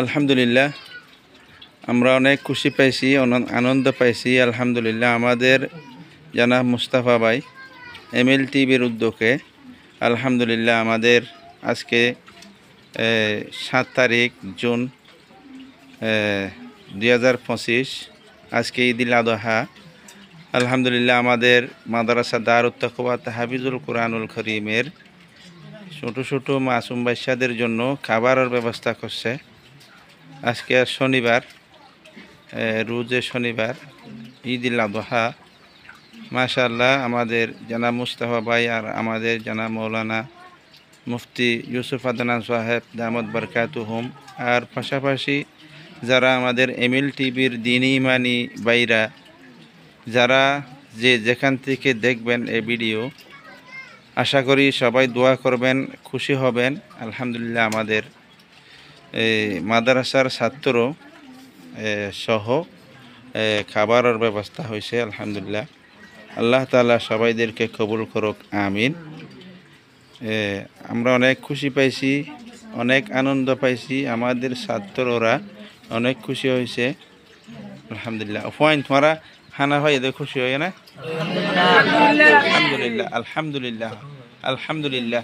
আলহামদুলিল্লাহ, আমরা অনেক খুশি পাইছি, আনন্দ পাইছি। আলহামদুলিল্লাহ, আমাদের জনাব মুস্তাফা ভাই এমএল টিভির উদ্যোগে আলহামদুলিল্লাহ আমাদের আজকে 7 তারিখ জুন 2025, আজকে ঈদুল আদহা। আলহামদুলিল্লাহ, আমাদের মাদ্রাসা দারুত তাকওয়া তাহফিজুল কুরআনুল করিমের ছোটো ছোটো মাসুম বাচ্চাদের জন্য খাবারের ব্যবস্থা করছে। আজকে শনিবার, রোজে শনিবার, ঈদুল আদহা। মাশাআল্লাহ, আমাদের জনাব মুস্তাফা ভাই আর আমাদের জনাব মৌলানা মুফতি ইউসুফ আদনান সাহেব দামত বরকাতুহুম, আর পাশাপাশি যারা আমাদের এমএল টিভির দিনী ইমানি ভাইরা, যারা যেখান থেকে দেখবেন এই ভিডিও, আশা করি সবাই দোয়া করবেন, খুশি হবেন। আলহামদুলিল্লাহ, আমাদের মাদ্রাসার ছাত্র সহ খাবারের ব্যবস্থা হয়েছে। আলহামদুলিল্লাহ, আল্লাহ তাআলা সবাইদেরকে কবুল করুক, আমিন। আমরা অনেক খুশি পাইছি, অনেক আনন্দ পাইছি, আমাদের ছাত্ররা অনেক খুশি হয়েছে। আলহামদুলিল্লাহ, ফাইন তোমারা খানা ভাই এদের খুশি হয় না? আলহামদুলিল্লাহ, আলহামদুলিল্লাহ, আলহামদুলিল্লাহ।